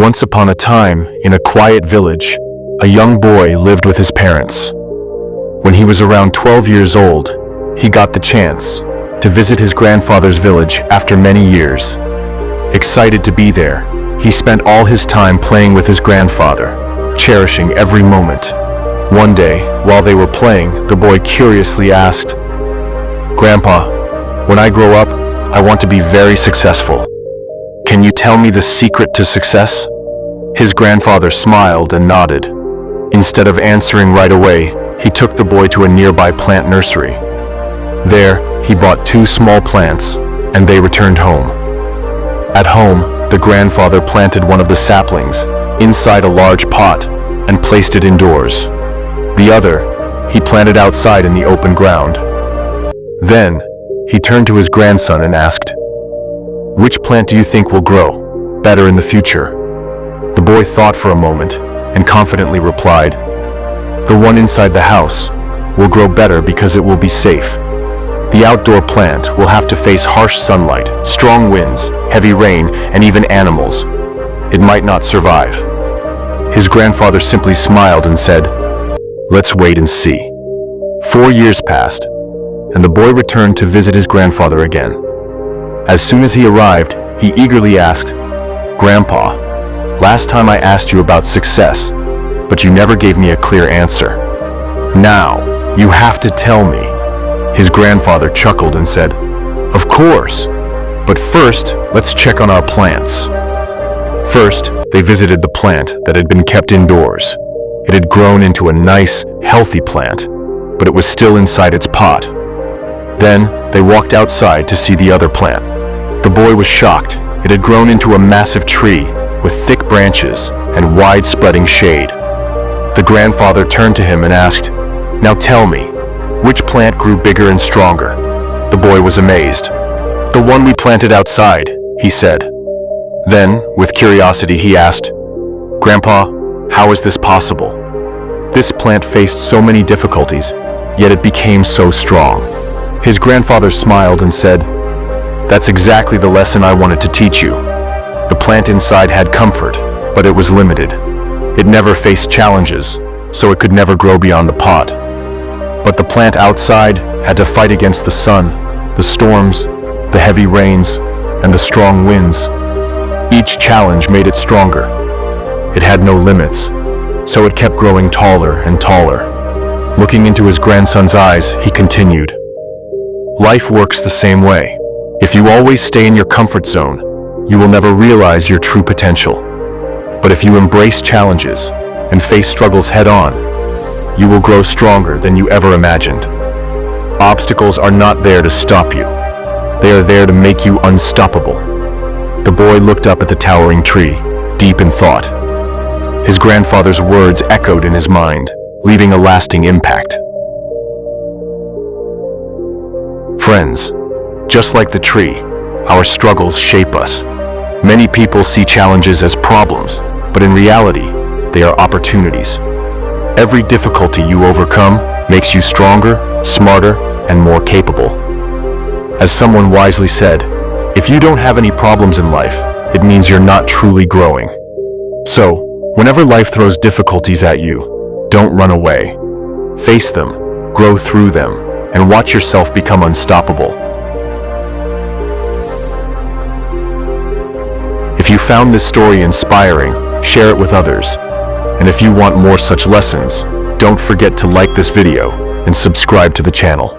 Once upon a time, in a quiet village, a young boy lived with his parents. When he was around 12 years old, he got the chance to visit his grandfather's village after many years. Excited to be there, he spent all his time playing with his grandfather, cherishing every moment. One day, while they were playing, the boy curiously asked, "Grandpa, when I grow up, I want to be very successful. Can you tell me the secret to success?" His grandfather smiled and nodded. Instead of answering right away, he took the boy to a nearby plant nursery. There, he bought 2 small plants, and they returned home. At home, the grandfather planted one of the saplings inside a large pot and placed it indoors. The other, he planted outside in the open ground. Then, he turned to his grandson and asked, "Which plant do you think will grow better in the future?" The boy thought for a moment and confidently replied, "The one inside the house will grow better because it will be safe. The outdoor plant will have to face harsh sunlight, strong winds, heavy rain, and even animals. It might not survive." His grandfather simply smiled and said, "Let's wait and see." 4 years passed, and the boy returned to visit his grandfather again. As soon as he arrived, he eagerly asked, "Grandpa, last time I asked you about success, but you never gave me a clear answer. Now, you have to tell me." His grandfather chuckled and said, "Of course, but first, let's check on our plants." First, they visited the plant that had been kept indoors. It had grown into a nice, healthy plant, but it was still inside its pot. Then, they walked outside to see the other plant. The boy was shocked. It had grown into a massive tree with thick branches and wide-spreading shade. The grandfather turned to him and asked, "Now tell me, which plant grew bigger and stronger?" The boy was amazed. "The one we planted outside," he said. Then, with curiosity, he asked, "Grandpa, how is this possible? This plant faced so many difficulties, yet it became so strong." His grandfather smiled and said, "That's exactly the lesson I wanted to teach you. The plant inside had comfort, but it was limited. It never faced challenges, so it could never grow beyond the pot. But the plant outside had to fight against the sun, the storms, the heavy rains, and the strong winds. Each challenge made it stronger. It had no limits, so it kept growing taller and taller." Looking into his grandson's eyes, he continued, "Life works the same way. If you always stay in your comfort zone, you will never realize your true potential. But if you embrace challenges and face struggles head-on, you will grow stronger than you ever imagined. Obstacles are not there to stop you. They are there to make you unstoppable." The boy looked up at the towering tree, deep in thought. His grandfather's words echoed in his mind, leaving a lasting impact. Friends, just like the tree, our struggles shape us. Many people see challenges as problems, but in reality, they are opportunities. Every difficulty you overcome makes you stronger, smarter, and more capable. As someone wisely said, if you don't have any problems in life, it means you're not truly growing. So, whenever life throws difficulties at you, don't run away. Face them, grow through them, and watch yourself become unstoppable. If you found this story inspiring, share it with others. And if you want more such lessons, don't forget to like this video and subscribe to the channel.